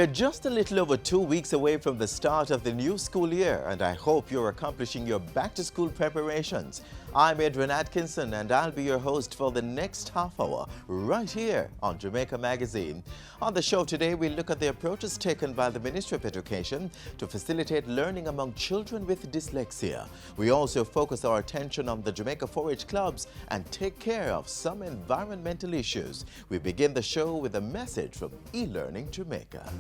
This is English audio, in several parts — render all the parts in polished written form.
We're just a little over 2 weeks away from the start of the new school year, and I hope you're accomplishing your back-to-school preparations. I'm Adrian Atkinson, and I'll be your host for the next half hour, right here on Jamaica Magazine. On the show today, we look at the approaches taken by the Ministry of Education to facilitate learning among children with dyslexia. We also focus our attention on the Jamaica 4-H clubs and take care of some environmental issues. We begin the show with a message from eLearning Jamaica.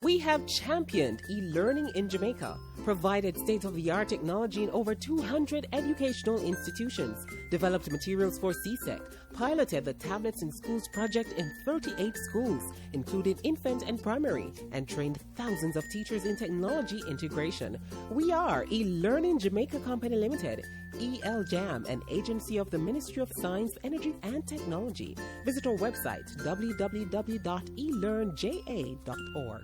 We have championed e-learning in Jamaica, provided state-of-the-art technology in over 200 educational institutions, developed materials for CSEC, piloted the Tablets in Schools project in 38 schools, including infant and primary, and trained thousands of teachers in technology integration. We are eLearning Jamaica Company Limited, ELJAM, an agency of the Ministry of Science, Energy and Technology. Visit our website, www.elearnja.org.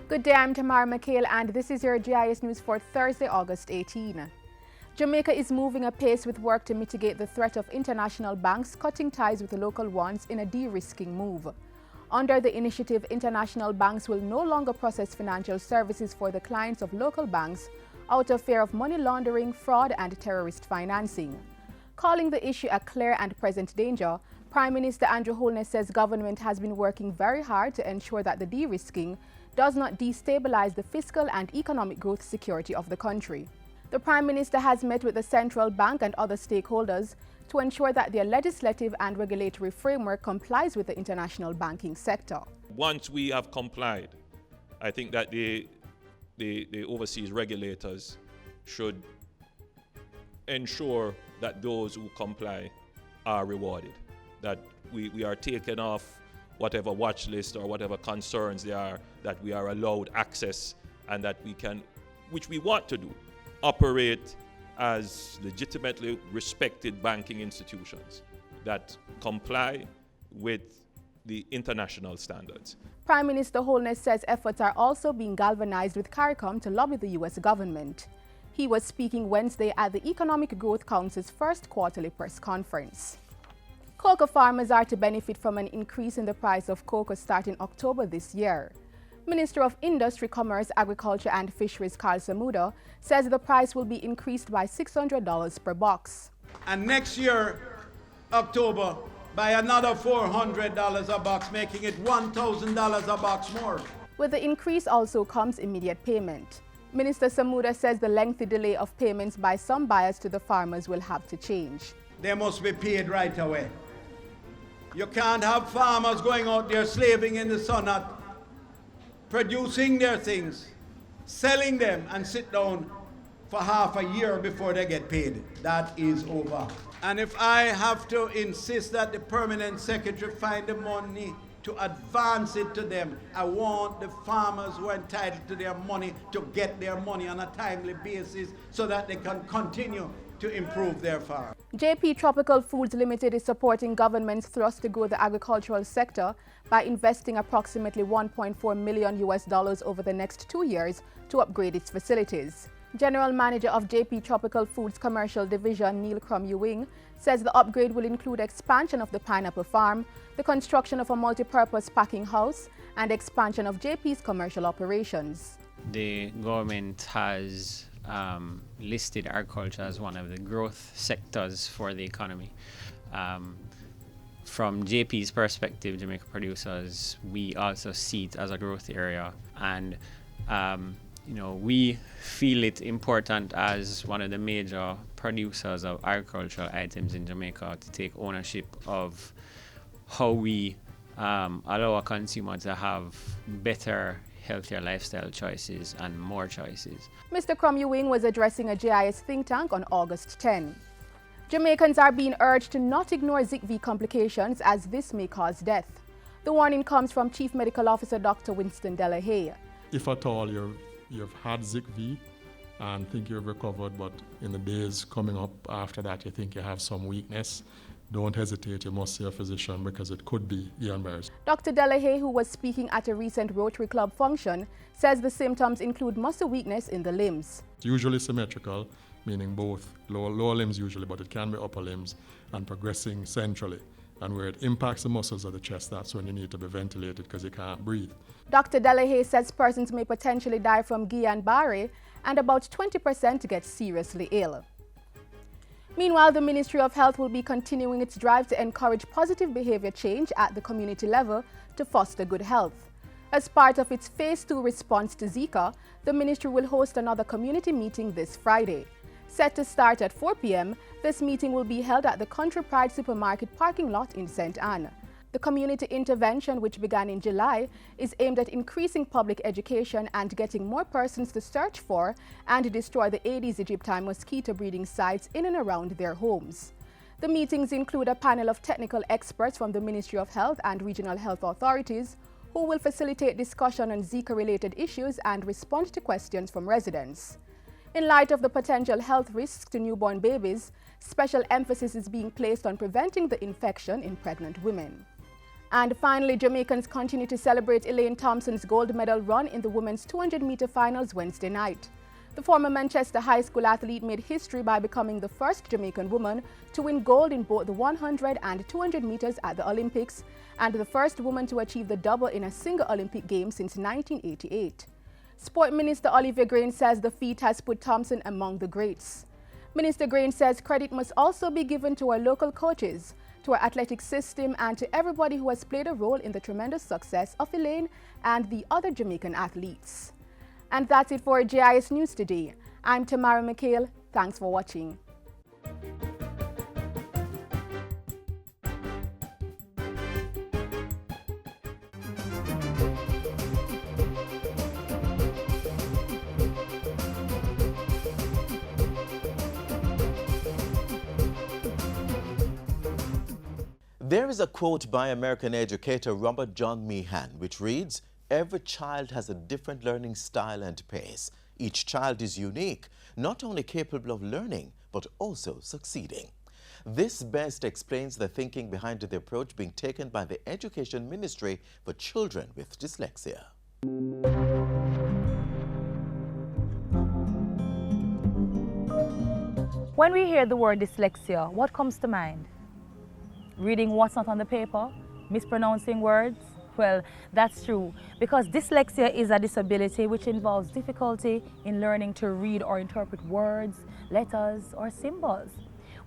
Good day, I'm Tamara McHale, and this is your GIS News for Thursday, August 18. Jamaica is moving apace with work to mitigate the threat of international banks cutting ties with the local ones in a de-risking move. Under the initiative, international banks will no longer process financial services for the clients of local banks out of fear of money laundering, fraud, and terrorist financing. Calling the issue a clear and present danger, Prime Minister Andrew Holness says government has been working very hard to ensure that the de-risking does not destabilize the fiscal and economic growth security of the country. The Prime Minister has met with the Central Bank and other stakeholders to ensure that their legislative and regulatory framework complies with the international banking sector. Once we have complied, I think that the overseas regulators should ensure that those who comply are rewarded, that we are taken off whatever watch list or whatever concerns there are, that we are allowed access, and that we can, which we want to do, operate as legitimately respected banking institutions that comply with the international standards. Prime Minister Holness says efforts are also being galvanized with CARICOM to lobby the U.S. government. He was speaking Wednesday at the Economic Growth Council's first quarterly press conference. Cocoa farmers are to benefit from an increase in the price of cocoa starting October this year. Minister of Industry, Commerce, Agriculture and Fisheries Carl Samuda says the price will be increased by $600 per box. And next year, October, by another $400 a box, making it $1,000 a box more. With the increase also comes immediate payment. Minister Samuda says the lengthy delay of payments by some buyers to the farmers will have to change. They must be paid right away. You can't have farmers going out there slaving in the sun, not producing their things, selling them, and sit down for half a year before they get paid. That is over. And if I have to insist that the permanent secretary find the money to advance it to them, I want the farmers who are entitled to their money to get their money on a timely basis so that they can continue to improve their farm. JP Tropical Foods Limited is supporting government's thrust to grow the agricultural sector by investing approximately $1.4 million over the next 2 years to upgrade its facilities. General Manager of JP Tropical Foods Commercial Division, Neil Crum-Ewing, says the upgrade will include expansion of the pineapple farm, the construction of a multi-purpose packing house, and expansion of JP's commercial operations. The government has listed agriculture as one of the growth sectors for the economy. From JP's perspective, Jamaica producers, we also see it as a growth area, and we feel it important as one of the major producers of agricultural items in Jamaica to take ownership of how we allow a consumer to have better, healthier lifestyle choices and more choices. Mr. Crum-Ewing was addressing a GIS think tank on August 10. Jamaicans are being urged to not ignore ZICV complications as this may cause death. The warning comes from Chief Medical Officer Dr. Winston Delahaye. If at all you've had ZICV and think you've recovered, but in the days coming up after that you think you have some weakness, don't hesitate, you must see a physician because it could be Guillain-Barré. Dr. Delahaye, who was speaking at a recent Rotary Club function, says the symptoms include muscle weakness in the limbs. It's usually symmetrical, meaning both lower limbs usually, but it can be upper limbs, and progressing centrally. And where it impacts the muscles of the chest, that's when you need to be ventilated because you can't breathe. Dr. Delahaye says persons may potentially die from Guillain-Barré and about 20% get seriously ill. Meanwhile, the Ministry of Health will be continuing its drive to encourage positive behavior change at the community level to foster good health. As part of its Phase 2 response to Zika, the ministry will host another community meeting this Friday. Set to start at 4 p.m., this meeting will be held at the Country Pride Supermarket parking lot in St. Anne. The community intervention, which began in July, is aimed at increasing public education and getting more persons to search for and destroy the Aedes aegypti mosquito breeding sites in and around their homes. The meetings include a panel of technical experts from the Ministry of Health and regional health authorities who will facilitate discussion on Zika-related issues and respond to questions from residents. In light of the potential health risks to newborn babies, special emphasis is being placed on preventing the infection in pregnant women. And finally, Jamaicans continue to celebrate Elaine Thompson's gold medal run in the women's 200-meter finals Wednesday night. The former Manchester High School athlete made history by becoming the first Jamaican woman to win gold in both the 100 and 200 meters at the Olympics, and the first woman to achieve the double in a single Olympic game since 1988. Sport Minister Oliver Grain says the feat has put Thompson among the greats. Minister Grain says credit must also be given to our local coaches, to our athletic system, and to everybody who has played a role in the tremendous success of Elaine and the other Jamaican athletes. And that's it for JIS News today. I'm Tamara McHale. Thanks for watching. There is a quote by American educator Robert John Meehan which reads, "Every child has a different learning style and pace. Each child is unique, not only capable of learning, but also succeeding." This best explains the thinking behind the approach being taken by the Education Ministry for children with dyslexia. When we hear the word dyslexia, what comes to mind? Reading what's not on the paper? Mispronouncing words? Well, that's true, because dyslexia is a disability which involves difficulty in learning to read or interpret words, letters, or symbols.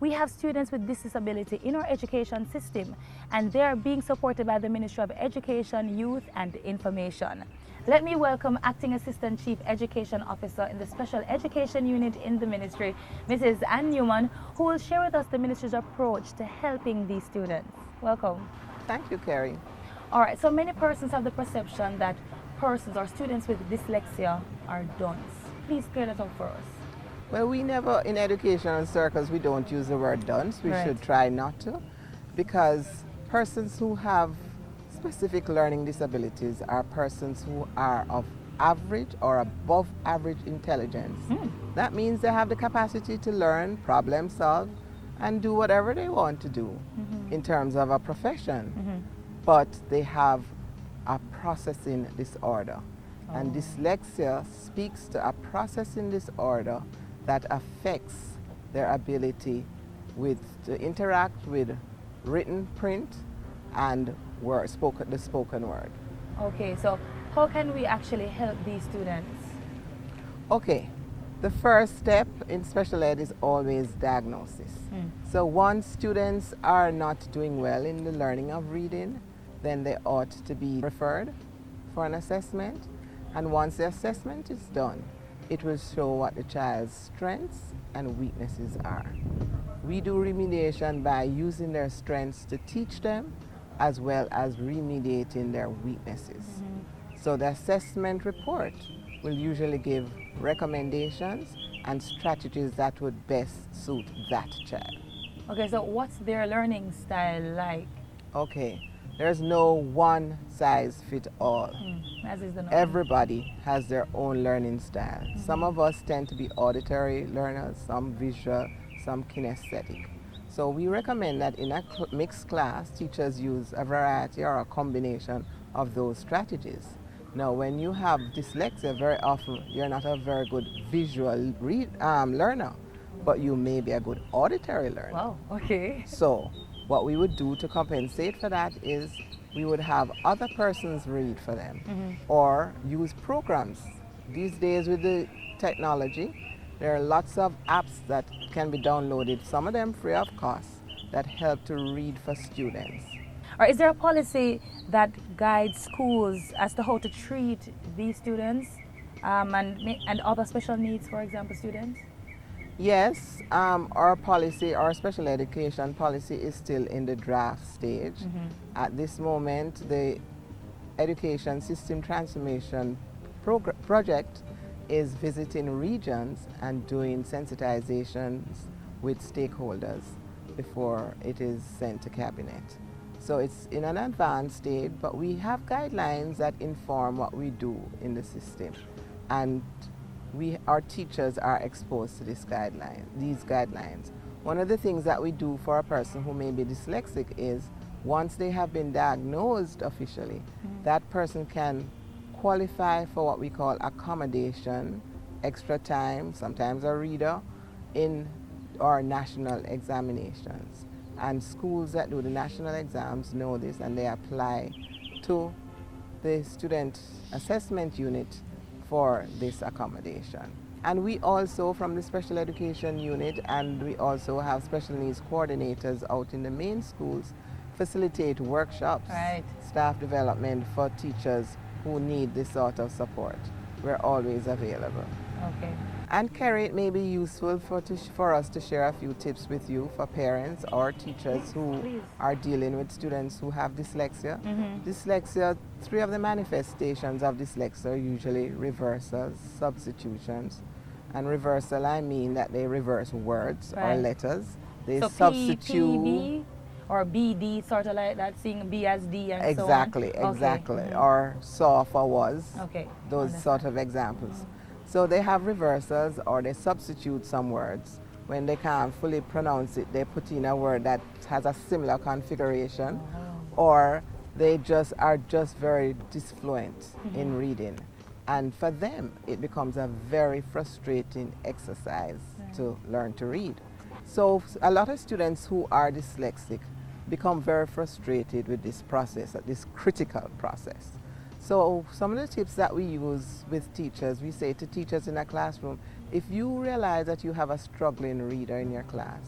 We have students with this disability in our education system, and they are being supported by the Ministry of Education, Youth, and Information. Let me welcome Acting Assistant Chief Education Officer in the Special Education Unit in the Ministry, Mrs. Ann Newman, who will share with us the Ministry's approach to helping these students. Welcome. Thank you, Carrie. All right, so many persons have the perception that persons or students with dyslexia are dunce. Please clear that up for us. Well, we never, in educational circles, we don't use the word dunce. We should try not to, because persons who have specific learning disabilities are persons who are of average or above average intelligence. That means they have the capacity to learn, problem solve, and do whatever they want to do in terms of a profession. But they have a processing disorder. And dyslexia speaks to a processing disorder that affects their ability to interact with written print and the spoken word. Okay, so how can we actually help these students? Okay, the first step in special ed is always diagnosis. So once students are not doing well in the learning of reading, then they ought to be referred for an assessment. And once the assessment is done, it will show what the child's strengths and weaknesses are. We do remediation by using their strengths to teach them, as well as remediating their weaknesses. So the assessment report will usually give recommendations and strategies that would best suit that child. Okay, so what's their learning style like? Okay, there's no one size fit all. As is the norm. Everybody has their own learning style. Some of us tend to be auditory learners, some visual, some kinesthetic. So we recommend that in a mixed class, teachers use a variety or a combination of those strategies. Now, when you have dyslexia, very often you're not a very good visual learner, but you may be a good auditory learner. Wow, okay. So what we would do to compensate for that is we would have other persons read for them or use programs. These days with the technology, there are lots of apps that can be downloaded, some of them free of cost, that help to read for students. Or is there a policy that guides schools as to how to treat these students and other special needs, for example, students? Yes, our policy, our special education policy is still in the draft stage. At this moment, the Education System Transformation project is visiting regions and doing sensitizations with stakeholders before it is sent to cabinet. So it's in an advanced state, but we have guidelines that inform what we do in the system. And our teachers are exposed to these guidelines. One of the things that we do for a person who may be dyslexic is once they have been diagnosed officially, that person can qualify for what we call accommodation, extra time, sometimes a reader, in our national examinations. And schools that do the national exams know this and they apply to the student assessment unit for this accommodation. And we also, from the special education unit, and we also have special needs coordinators out in the main schools, facilitate workshops, staff development for teachers who need this sort of support. We're always available. Okay. And Kerry, it may be useful for us to share a few tips with you for parents or teachers who are dealing with students who have dyslexia. Dyslexia, 3 of the manifestations of dyslexia are usually reversals, substitutions. And reversal, I mean that they reverse words or letters. They so substitute. P, or BD, sort of like that, seeing B as D and exactly, so on? Exactly. Or saw for was. Okay. Those sort of examples. So they have reversals or they substitute some words. When they can't fully pronounce it, they put in a word that has a similar configuration, or they are just very disfluent in reading. And for them, it becomes a very frustrating exercise to learn to read. So a lot of students who are dyslexic become very frustrated with this process, this critical process. So some of the tips that we use with teachers, we say to teachers in a classroom, if you realize that you have a struggling reader in your class,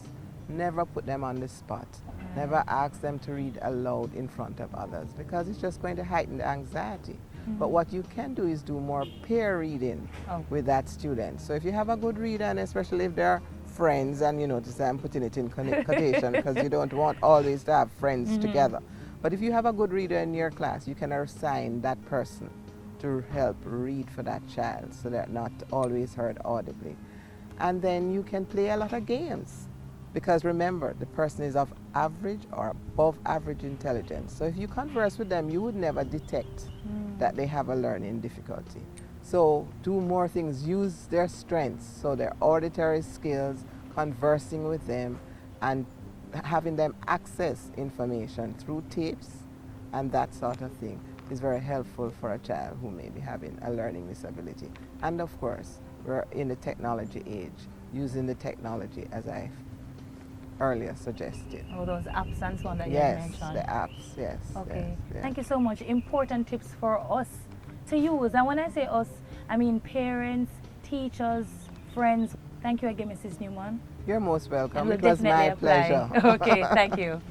never put them on the spot. Never ask them to read aloud in front of others, because it's just going to heighten the anxiety. But what you can do is do more peer reading with that student. So if you have a good reader, and especially if they're friends, and you notice I'm putting it in quotation because you don't want always to have friends together. But if you have a good reader in your class, you can assign that person to help read for that child so they're not always heard audibly. And then you can play a lot of games, because remember, the person is of average or above average intelligence. So if you converse with them, you would never detect that they have a learning difficulty. So do more things, use their strengths, so their auditory skills, conversing with them, and having them access information through tapes and that sort of thing is very helpful for a child who may be having a learning disability. And of course, we're in the technology age, using the technology as I earlier suggested. Oh, those apps and so on that you mentioned. Yes, the apps, yes. Okay, yes. Thank you so much. Important tips for us to use. And when I say us, I mean parents, teachers, friends. Thank you again, Mrs. Newman. You're most welcome. It was my pleasure. Okay, thank you.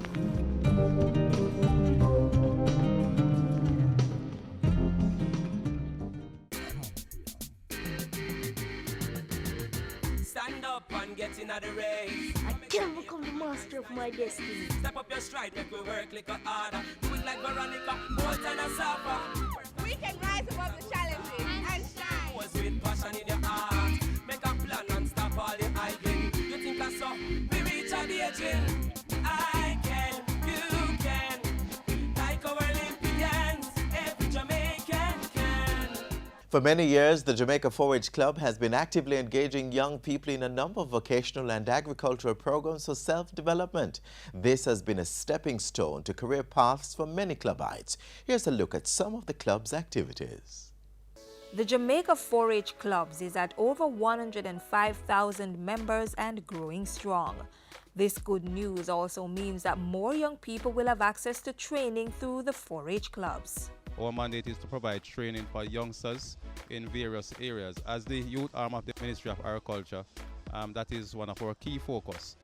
Stand up and get in the race. I can become the master of my destiny. Step up your stride, make we work like a harder. Do it like Veronica, Bolt and a Sapa. We can rise above the challenges and shine. Was with passion in your heart. Make a plan and stop all the hyping. You think that's so? We reach a the edge. I can, you can. Like our Olympians, every Jamaican can. For many years, the Jamaica 4-H Club has been actively engaging young people in a number of vocational and agricultural programs for self-development. This has been a stepping stone to career paths for many clubites. Here's a look at some of the club's activities. The Jamaica 4-H Clubs is at over 105,000 members and growing strong. This good news also means that more young people will have access to training through the 4-H Clubs. Our mandate is to provide training for youngsters in various areas. As the youth arm of the Ministry of Agriculture, that is one of our key focus.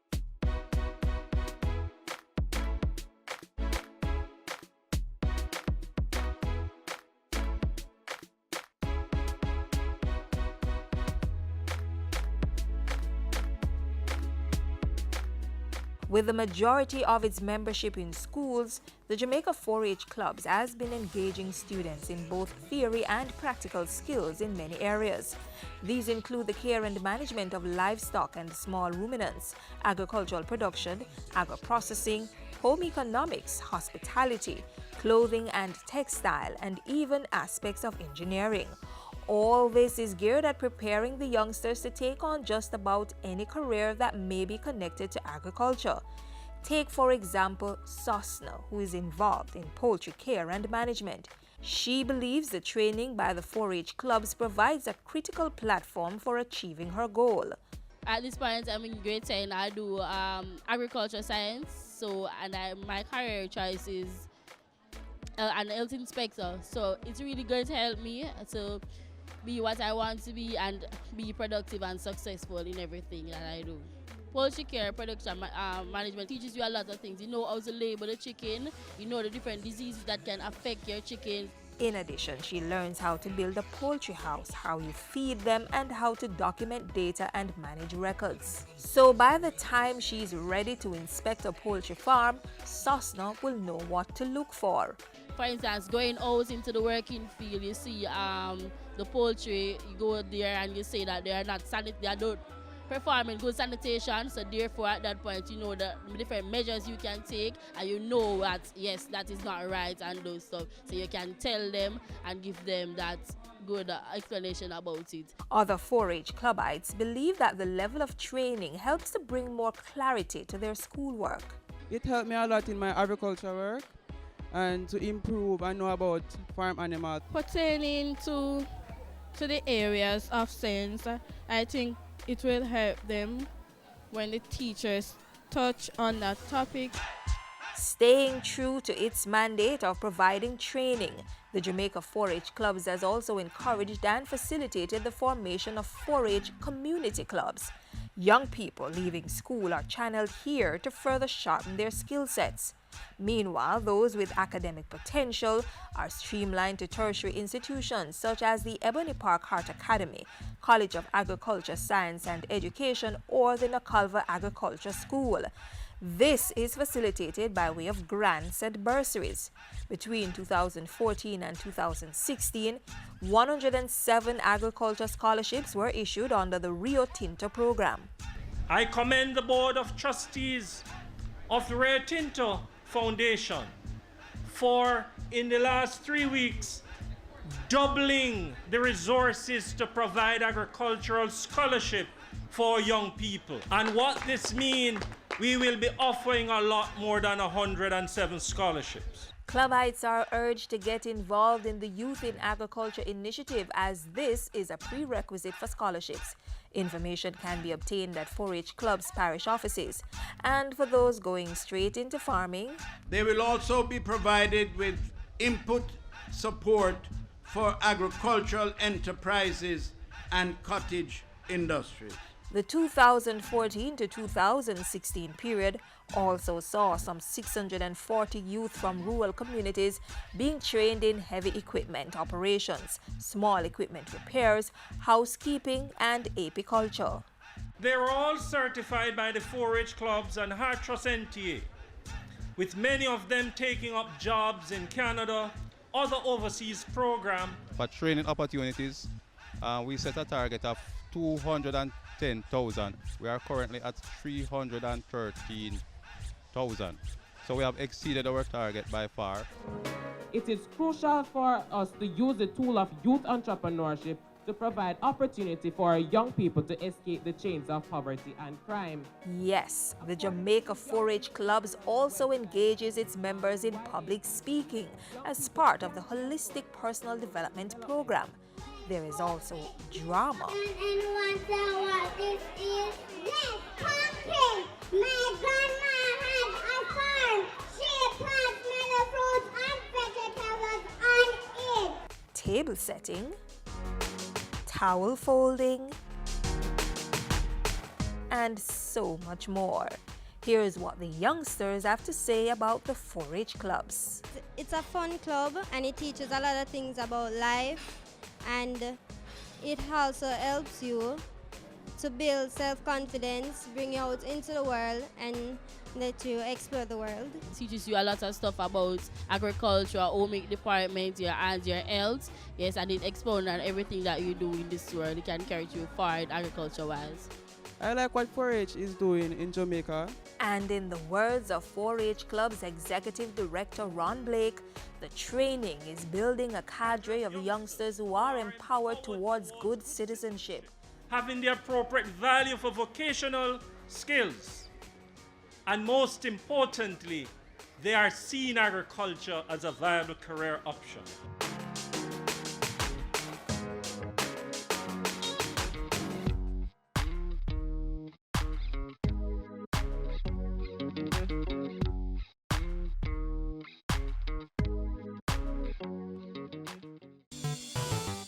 With the majority of its membership in schools, the Jamaica 4-H Clubs has been engaging students in both theory and practical skills in many areas. These include the care and management of livestock and small ruminants, agricultural production, agro-processing, home economics, hospitality, clothing and textile, and even aspects of engineering. All this is geared at preparing the youngsters to take on just about any career that may be connected to agriculture. Take, for example, Sosna, who is involved in poultry care and management. She believes the training by the 4-H clubs provides a critical platform for achieving her goal. At this point, I'm in grade 10. I do agriculture science, my career choice is an health inspector. So it's really going to help me to be what I want to be and be productive and successful in everything that I do. Poultry care, production management teaches you a lot of things. You know how to label the chicken, you know the different diseases that can affect your chicken. In addition, she learns how to build a poultry house, how you feed them, and how to document data and manage records. So by the time she's ready to inspect a poultry farm, Sosna will know what to look for. For instance, going out into the working field, you see the poultry, you go there and you say that they are not they are not performing good sanitation, so therefore at that point you know the different measures you can take, and you know that yes, that is not right and those stuff, so you can tell them and give them that good explanation about it. Other 4-H clubites believe that the level of training helps to bring more clarity to their schoolwork. It helped me a lot in my agriculture work and to improve and know about farm animals. Pertaining to the areas of science, I think it will help them when the teachers touch on that topic. Staying true to its mandate of providing training, the Jamaica 4-H Clubs has also encouraged and facilitated the formation of 4-H community clubs. Young people leaving school are channeled here to further sharpen their skill sets. Meanwhile, those with academic potential are streamlined to tertiary institutions such as the Ebony Park Heart Academy, College of Agriculture, Science and Education, or the Nakalva Agriculture School. This is facilitated by way of grants and bursaries. Between 2014 and 2016, 107 agriculture scholarships were issued under the Rio Tinto program. I commend the Board of Trustees of the Rio Tinto Foundation for, in the last 3 weeks, doubling the resources to provide agricultural scholarship for young people. And what this means, we will be offering a lot more than 107 scholarships. Clubites are urged to get involved in the Youth in Agriculture initiative, as this is a prerequisite for scholarships. Information can be obtained at 4-H Clubs parish offices. And for those going straight into farming, they will also be provided with input support for agricultural enterprises and cottage industries. The 2014 to 2016 period also saw some 640 youth from rural communities being trained in heavy equipment operations, small equipment repairs, housekeeping, and apiculture. They were all certified by the 4-H clubs and Heart Trust NTA, with many of them taking up jobs in Canada, other overseas programs. For training opportunities, we set a target of 210,000. We are currently at 313,000. So we have exceeded our target by far. it is crucial for us to use the tool of youth entrepreneurship to provide opportunity for young people to escape the chains of poverty and crime. Yes, the Jamaica 4-H Clubs also engages its members in public speaking as part of the holistic personal development program. There is also drama. Anyone tell what this is? Yes, pumpkin! My grandma had a farm. She plants many fruits and vegetables on it. Table setting, towel folding, and so much more. Here is what the youngsters have to say about the 4-H clubs. It's a fun club and it teaches a lot of things about life, and it also helps you to build self-confidence, bring you out into the world and let you explore the world. It teaches you a lot of stuff about agriculture, home department, your hands, your health. Yes, and it expounds on everything that you do in this world. It can carry you forward agriculture-wise. I like what 4-H is doing in Jamaica. And in the words of 4-H Club's Executive Director Ron Blake, the training is building a cadre of youngsters who are empowered towards good citizenship. Having the appropriate value for vocational skills. And most importantly, they are seeing agriculture as a viable career option.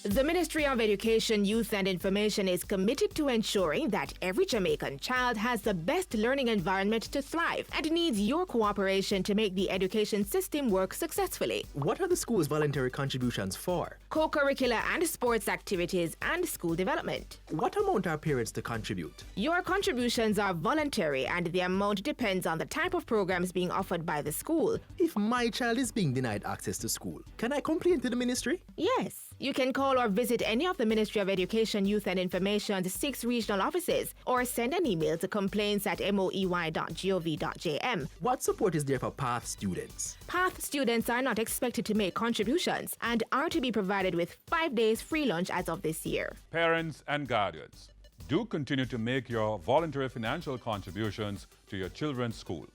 The Ministry of Education, Youth and Information is committed to ensuring that every Jamaican child has the best learning environment to thrive and needs your cooperation to make the education system work successfully. What are the school's voluntary contributions for? Co-curricular and sports activities and school development. What amount are parents to contribute? Your contributions are voluntary and the amount depends on the type of programs being offered by the school. If my child is being denied access to school, can I complain to the ministry? Yes. You can call or visit any of the Ministry of Education, Youth and Information's 6 regional offices or send an email to complaints@moey.gov.jm. What support is there for PATH students? PATH students are not expected to make contributions and are to be provided with 5 days free lunch as of this year. Parents and guardians, do continue to make your voluntary financial contributions to your children's school.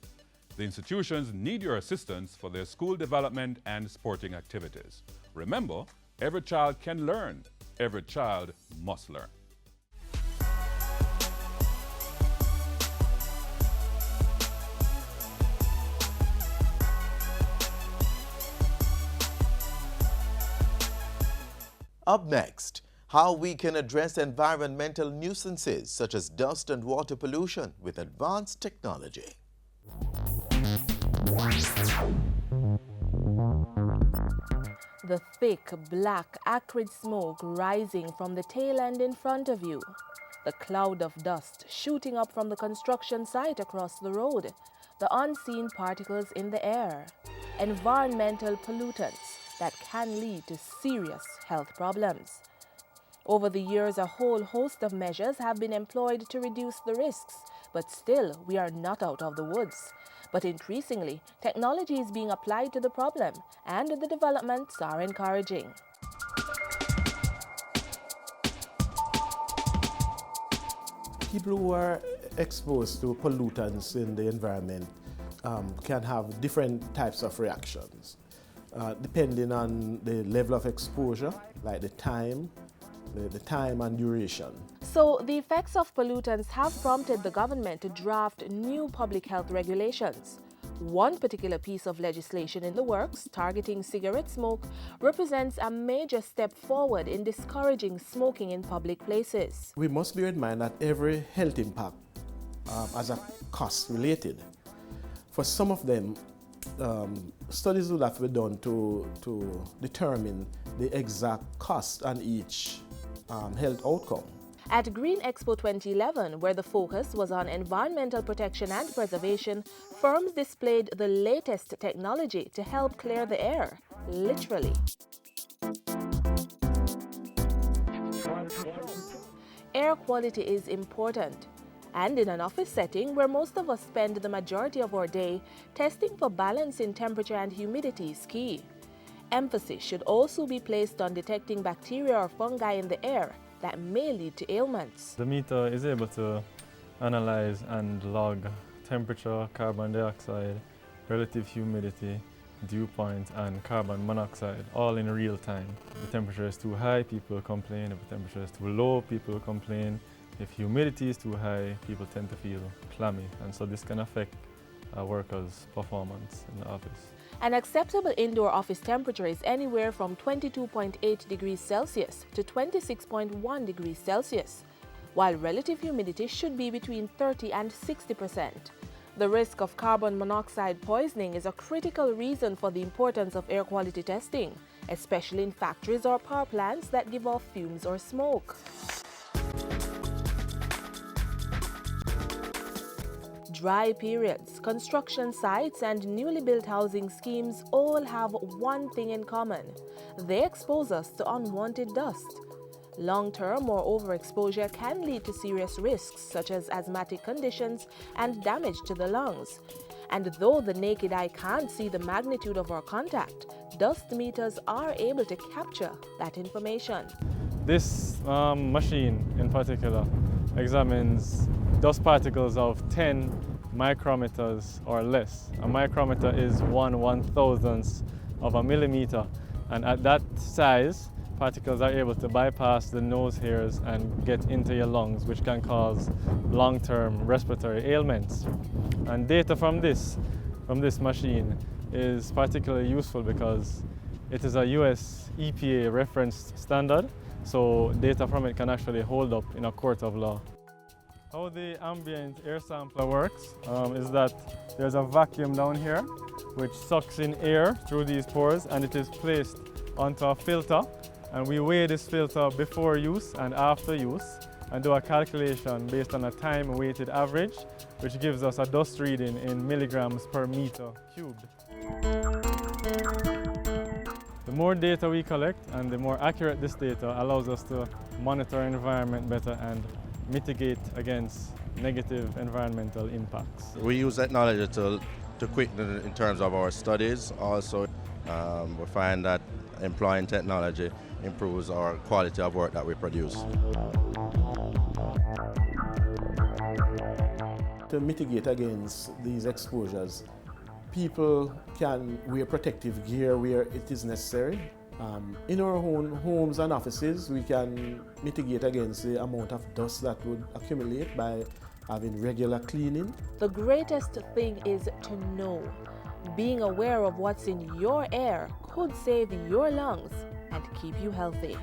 The institutions need your assistance for their school development and sporting activities. Remember, every child can learn. Every child must learn. Up next, how we can address environmental nuisances such as dust and water pollution with advanced technology. The thick, black, acrid smoke rising from the tail end in front of you. The cloud of dust shooting up from the construction site across the road. The unseen particles in the air. Environmental pollutants that can lead to serious health problems. Over the years, a whole host of measures have been employed to reduce the risks, but still we are not out of the woods. But increasingly, technology is being applied to the problem, and the developments are encouraging. People who are exposed to pollutants in the environment can have different types of reactions, depending on the level of exposure, like the time and duration. So the effects of pollutants have prompted the government to draft new public health regulations. One particular piece of legislation in the works, targeting cigarette smoke, represents a major step forward in discouraging smoking in public places. We must bear in mind that every health impact has a cost related. For some of them, studies will have to be done to determine the exact cost on each health outcome. At Green Expo 2011, where the focus was on environmental protection and preservation, firms displayed the latest technology to help clear the air, literally. Air quality is important, and in an office setting where most of us spend the majority of our day, testing for balance in temperature and humidity is key. Emphasis should also be placed on detecting bacteria or fungi in the air that may lead to ailments. The meter is able to analyze and log temperature, carbon dioxide, relative humidity, dew point, and carbon monoxide, all in real time. If the temperature is too high, people complain. If the temperature is too low, people complain. If humidity is too high, people tend to feel clammy, and so this can affect workers' performance in the office. An acceptable indoor office temperature is anywhere from 22.8 degrees Celsius to 26.1 degrees Celsius, while relative humidity should be between 30 and 60%. The risk of carbon monoxide poisoning is a critical reason for the importance of air quality testing, especially in factories or power plants that give off fumes or smoke. Dry periods, construction sites, and newly built housing schemes all have one thing in common. They expose us to unwanted dust. Long-term or overexposure can lead to serious risks such as asthmatic conditions and damage to the lungs. And though the naked eye can't see the magnitude of our contact, dust meters are able to capture that information. This machine in particular examines dust particles of 10 micrometers or less. A micrometer is 1/1000th of a millimeter, and at that size, particles are able to bypass the nose hairs and get into your lungs, which can cause long-term respiratory ailments. And data from this machine is particularly useful because it is a US EPA referenced standard, so data from it can actually hold up in a court of law. How the ambient air sampler works is that there's a vacuum down here which sucks in air through these pores, and it is placed onto a filter, and we weigh this filter before use and after use and do a calculation based on a time-weighted average, which gives us a dust reading in milligrams per meter cubed. The more data we collect and the more accurate this data allows us to monitor our environment better and mitigate against negative environmental impacts. We use technology to quicken in terms of our studies. Also, we find that employing technology improves our quality of work that we produce. To mitigate against these exposures, people can wear protective gear where it is necessary. In our own homes and offices, we can mitigate against the amount of dust that would accumulate by having regular cleaning. The greatest thing is to know. Being aware of what's in your air could save your lungs and keep you healthy.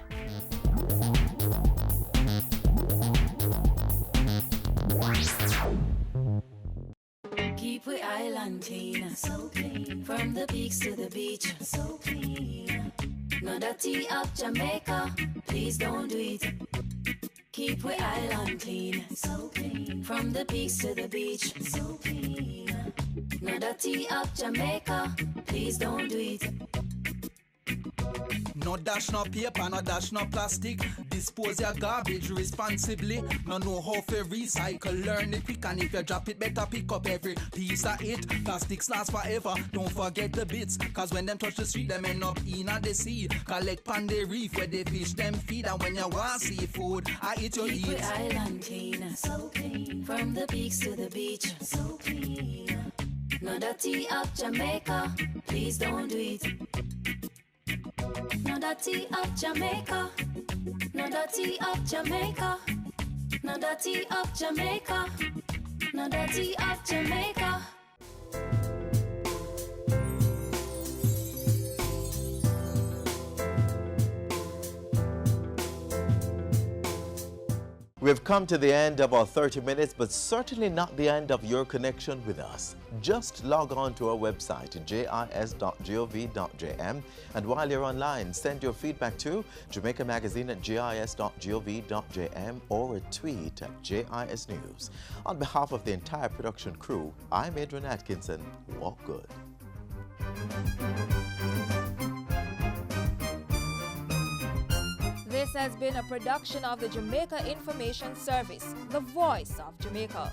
Keep we island clean, so clean. From the peaks to the beach, so clean. No dirty up Jamaica, please don't do it. Keep we island clean, so clean. From the peaks to the beach, so clean. No dirty up Jamaica, please don't do it. No dash no paper, no dash no plastic. Dispose your garbage responsibly. No know how to recycle, learn it quick. And if you drop it, better pick up every piece of it. Plastics last forever, don't forget the bits. Cause when them touch the street, them end up in the sea. Collect pan the reef where they fish them feed. And when you want seafood, I eat your Keep eat. we island clean, so clean. From the peaks to the beach, so clean. No dirty up Jamaica, please don't do it. No dirty up Jamaica, no dirty up Jamaica, no dirty up Jamaica, no dirty up Jamaica. We've come to the end of our 30 minutes, but certainly not the end of your connection with us. Just log on to our website, jis.gov.jm, and while you're online, send your feedback to Jamaica Magazine at jis.gov.jm or a tweet at JIS News. On behalf of the entire production crew, I'm Adrian Atkinson. Walk good. This has been a production of the Jamaica Information Service, the voice of Jamaica.